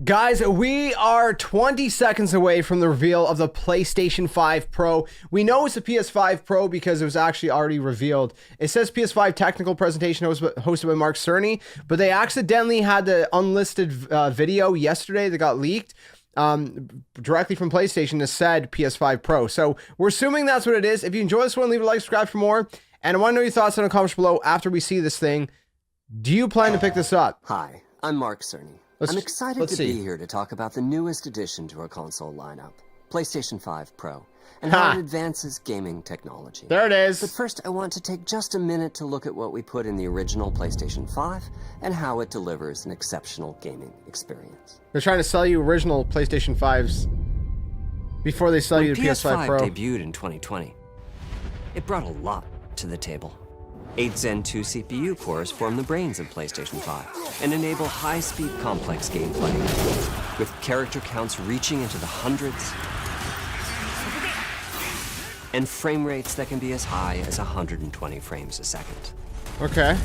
Guys, we are 20 seconds away from the reveal of the PlayStation 5 Pro. We know it's a PS5 Pro because it was actually already revealed. It says PS5 technical presentation hosted by Mark Cerny, but they accidentally had the unlisted video yesterday that got leaked directly from PlayStation that said PS5 Pro. So we're assuming that's what it is. If you enjoy this one, leave a like, subscribe for more. And I want to know your thoughts in the comments below after we see this thing. Do you plan to pick this up? Hi, I'm Mark Cerny. I'm excited to be here to talk about the newest addition to our console lineup, PlayStation 5 Pro, and how it advances gaming technology. There it is. But first, I want to take just a minute to look at what we put in the original PlayStation 5 and how it delivers an exceptional gaming experience. They're trying to sell you original PlayStation 5s before they sell you the PS5 Pro. PS5 debuted in 2020. It brought a lot to the table. 8 Zen 2 CPU cores form the brains of PlayStation 5 and enable high-speed complex gameplay, with character counts reaching into the hundreds and frame rates that can be as high as 120 frames a second. Okay.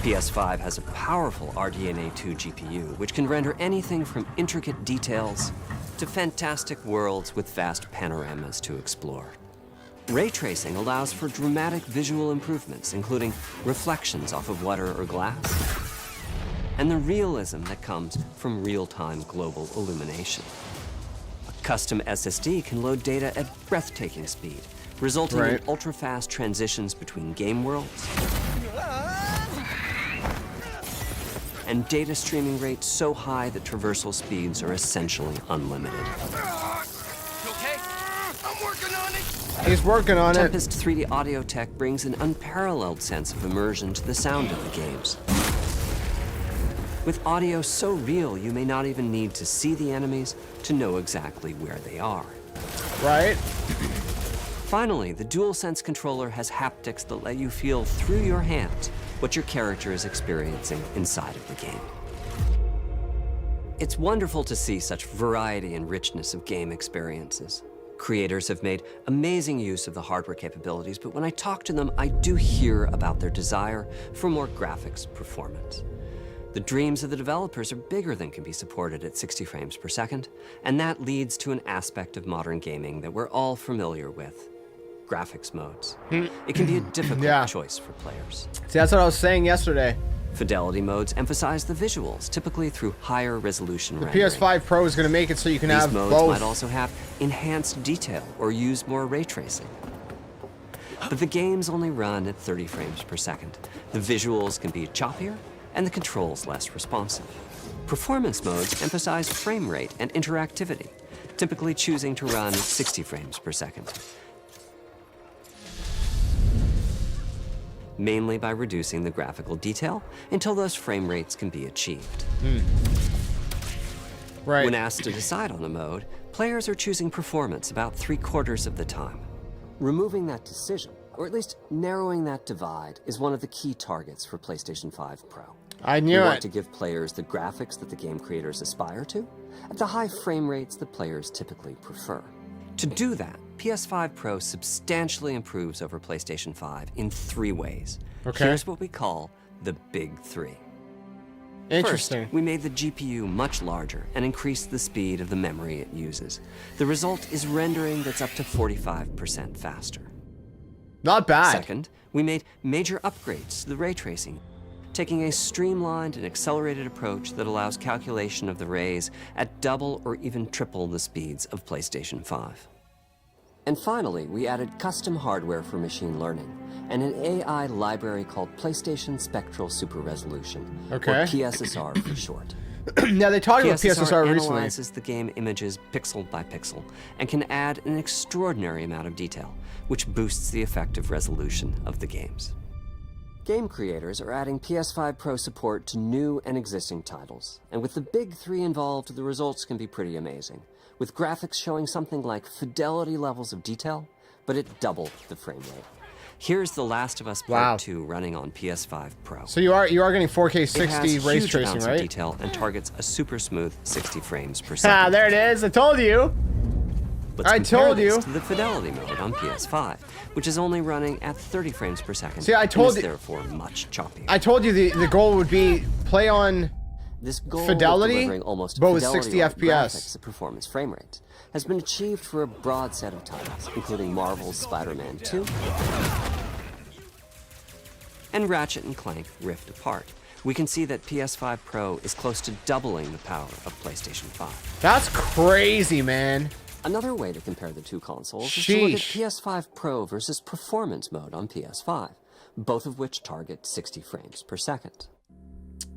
PS5 has a powerful RDNA 2 GPU, which can render anything from intricate details to fantastic worlds with vast panoramas to explore. Ray tracing allows for dramatic visual improvements, including reflections off of water or glass, and the realism that comes from real-time global illumination. A custom SSD can load data at breathtaking speed, resulting in ultra-fast transitions between game worlds and data streaming rates so high that traversal speeds are essentially unlimited. He's working on it. Tempest 3D audio tech brings an unparalleled sense of immersion to the sound of the games. With audio so real, you may not even need to see the enemies to know exactly where they are. Right. Finally, the DualSense controller has haptics that let you feel through your hands what your character is experiencing inside of the game. It's wonderful to see such variety and richness of game experiences. Creators have made amazing use of the hardware capabilities, but when I talk to them, I do hear about their desire for more graphics performance. The dreams of the developers are bigger than can be supported at 60 frames per second, and that leads to an aspect of modern gaming that we're all familiar with: graphics modes. It can be a difficult choice for players. See, that's what I was saying yesterday. Fidelity modes emphasize the visuals, typically through higher resolution rendering. The PS5 Pro is going to make it so you can have both. These modes might also have enhanced detail or use more ray tracing. But the games only run at 30 frames per second. The visuals can be choppier and the controls less responsive. Performance modes emphasize frame rate and interactivity, typically choosing to run at 60 frames per second, mainly by reducing the graphical detail until those frame rates can be achieved. When asked to decide on a mode, players are choosing performance about 3/4 of the time. Removing that decision, or at least narrowing that divide, is one of the key targets for PlayStation 5 Pro. I knew it. We want to give players the graphics that the game creators aspire to, at the high frame rates that players typically prefer. To do that, PS5 Pro substantially improves over PlayStation 5 in 3 ways. Here's what we call the Big 3. Interesting. First, we made the GPU much larger and increased the speed of the memory it uses. The result is rendering that's up to 45% faster. Not bad. Second, we made major upgrades to the ray tracing, taking a streamlined and accelerated approach that allows calculation of the rays at double or even triple the speeds of PlayStation 5. And finally, we added custom hardware for machine learning and an AI library called PlayStation Spectral Super Resolution, or PSSR for short. Now, they talked about PSSR recently. Analyzes the game images pixel by pixel and can add an extraordinary amount of detail, which boosts the effective resolution of the games. Game creators are adding PS5 Pro support to new and existing titles, and with the Big 3 involved, the results can be pretty amazing, with graphics showing something like fidelity levels of detail, but at double the frame rate. Here's The Last of Us Part 2 running on PS5 Pro. So you are getting 4K 60 ray tracing, right? Of detail and targets a super smooth 60 frames per second. Ah, there it is. I told you. I told you. To the fidelity mode on PS5, which is only running at 30 frames per second. See, I told you. Therefore, much choppier. I told you the goal would be play on This goal fidelity, of delivering almost but with fidelity 60 like FPS. graphics at performance frame rate has been achieved for a broad set of titles, including Marvel's Spider-Man 2 and Ratchet & Clank Rift Apart. We can see that PS5 Pro is close to doubling the power of PlayStation 5. That's crazy, man. Another way to compare the two consoles is to look at Sheesh. PS5 Pro versus Performance mode on PS5, both of which target 60 frames per second.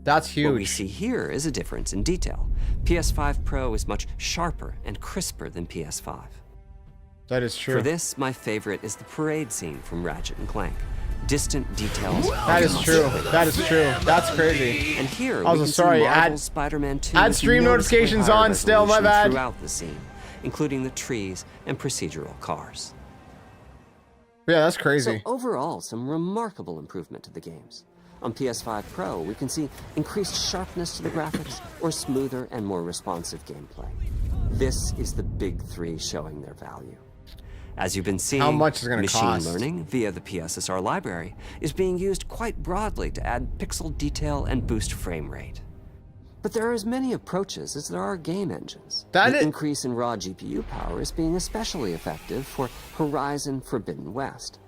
That's What we huge. see here is a difference in detail. PS5 Pro is much sharper and crisper than PS5. That is true. For this, my favorite is the parade scene from Ratchet & Clank. Distant details. That is true. That is true. That's crazy. And here Also, we can sorry, see add- Marvel's Spider-Man 2 add with stream noticeably notifications higher on still, my resolution bad. throughout the scene, including the trees and procedural cars. Yeah, that's So crazy. overall, some remarkable improvement to the games. On PS5 Pro, we can see increased sharpness to the graphics or smoother and more responsive gameplay. This is the big three showing their value. As you've been seeing, How much is it gonna machine cost? learning via the PSSR library is being used quite broadly to add pixel detail and boost frame rate. But there are as many approaches as there are game engines. That the is- increase in raw GPU power is being especially effective for Horizon Forbidden West.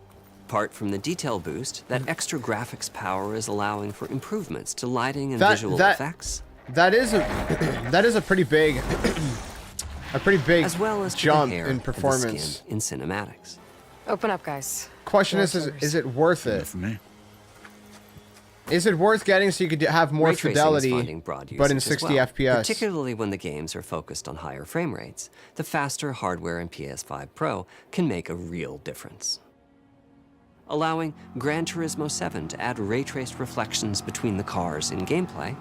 Apart from the detail boost, that extra graphics power is allowing for improvements to lighting and visual effects, That is a that is a pretty big as well as to the jump hair in and the performance. skin in cinematics. Open up, guys. Question is it worth it? Is it worth getting so you could have more Ray tracing is fidelity, finding broad but in usage as 60 well, FPS? particularly when the games are focused on higher frame rates. The faster hardware in PS5 Pro can make a real difference. Allowing Gran Turismo 7 to add ray-traced reflections between the cars in gameplay,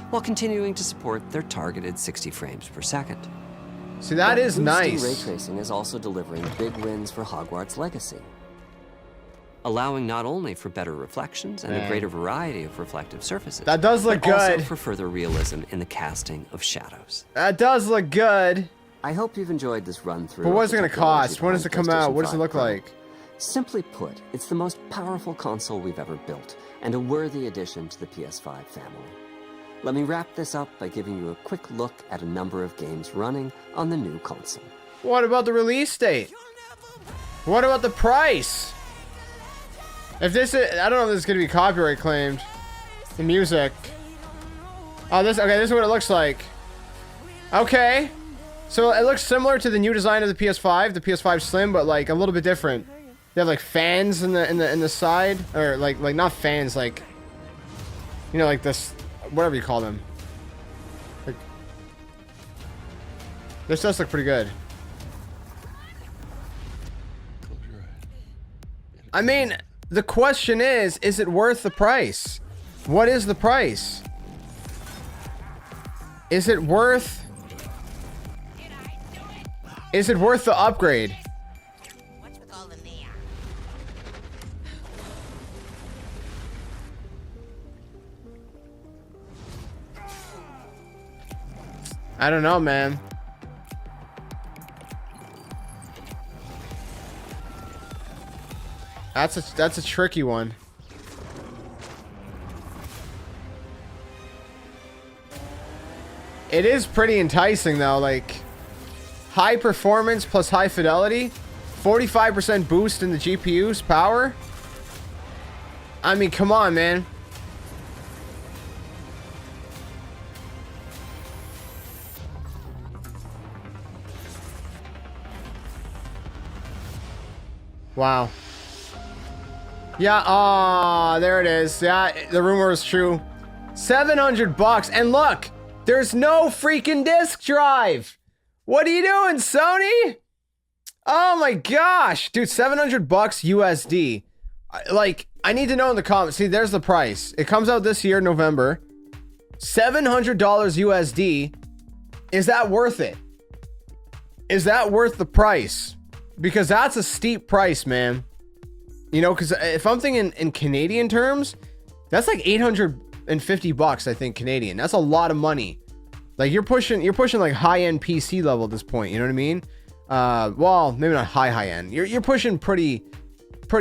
while continuing to support their targeted 60 frames per second. See, that is Boosting nice. Ray tracing is also delivering big wins for Hogwarts Legacy, allowing not only for better reflections and a Man. greater variety of reflective surfaces, That does look but also good. for further realism in the casting of shadows. That does look good. I hope you've enjoyed this run-through. But of what's the it going to technology cost? When does it behind come out? PlayStation What does it 5 look Pro. like? Simply put, it's the most powerful console we've ever built, and a worthy addition to the PS5 family. Let me wrap this up by giving you a quick look at a number of games running on the new console. What about the release date? What about the price? If this is, I don't know if this is going to be copyright claimed. The music. Oh, this is what it looks like. Okay. So it looks similar to the new design of the PS5, the PS5 Slim, but like a little bit different. They have like fans in the side, or like not fans, like, you know, like this, whatever you call them. Like, this does look pretty good. I mean, the question is it worth the price? What is the price? Is it worth the upgrade? What's with all the neon? I don't know, man. That's a tricky one. It is pretty enticing though, like high performance plus high fidelity, 45% boost in the GPU's power. I mean, come on, man. Wow. Yeah, there it is. Yeah, the rumor is true. $700. And look, there's no freaking disk drive. What are you doing, Sony? Oh my gosh. Dude, $700 USD. Like, I need to know in the comments. See, there's the price. It comes out this year, November. $700 USD. Is that worth it? Is that worth the price? Because that's a steep price, man. You know, because if I'm thinking in Canadian terms, that's like $850, I think, Canadian. That's a lot of money. Like you're pushing like high-end PC level at this point. You know what I mean? Well, maybe not high-end. You're pushing pretty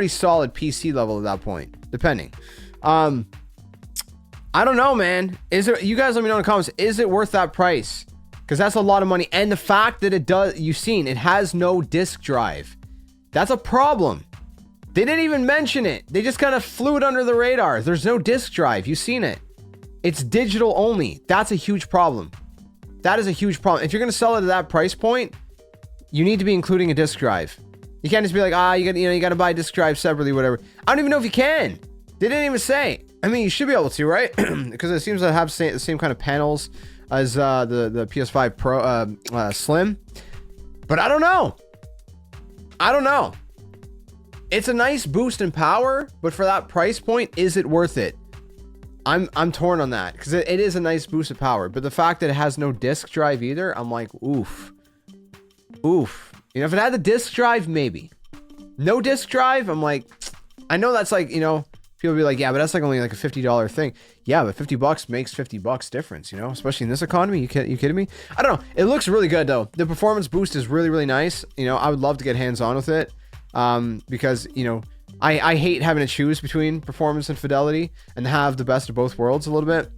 solid PC level at that point, depending. I don't know, man. Is it? You guys let me know in the comments. Is it worth that price? Because that's a lot of money. And the fact that it does, you've seen, it has no disk drive. That's a problem. They didn't even mention it. They just kind of flew it under the radar. There's no disk drive. You've seen it. It's digital only. That's a huge problem. That is a huge problem. If you're going to sell it at that price point, you need to be including a disk drive. You can't just be like, you got to buy a disk drive separately, whatever. I don't even know if you can. They didn't even say. I mean, you should be able to, right? Because it seems to have the same kind of panels as the PS5 Pro Slim. But I don't know. I don't know. It's a nice boost in power, but for that price point, is it worth it? I'm torn on that because it is a nice boost of power, but the fact that it has no disk drive either, I'm like, oof. Oof. You know, if it had the disk drive, maybe. No disk drive, I'm like, I know that's like, you know, people be like, yeah, but that's like only like a $50 thing. Yeah, but $50 makes $50 difference, you know, especially in this economy. You kidding me? I don't know. It looks really good though. The performance boost is really, really nice. You know, I would love to get hands on with it because, you know, I hate having to choose between performance and fidelity and have the best of both worlds a little bit.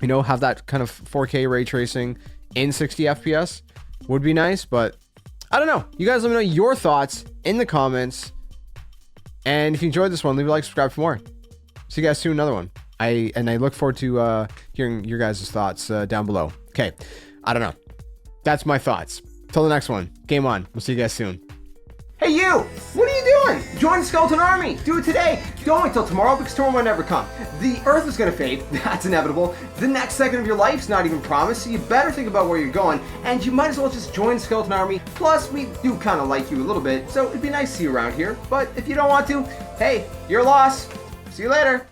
You know, have that kind of 4K ray tracing in 60 FPS would be nice, but I don't know. You guys let me know your thoughts in the comments. And if you enjoyed this one, leave a like, subscribe for more. See you guys soon, another one. I look forward to hearing your guys' thoughts down below. Okay, I don't know. That's my thoughts. Till the next one. Game on. We'll see you guys soon. Hey you! What are you doing? Join the Skeleton Army! Do it today! Don't wait till tomorrow because tomorrow might never come. The Earth is gonna fade. That's inevitable. The next second of your life's not even promised, so you better think about where you're going, and you might as well just join the Skeleton Army. Plus, we do kind of like you a little bit, so it'd be nice to see you around here. But if you don't want to, hey, your loss. See you later.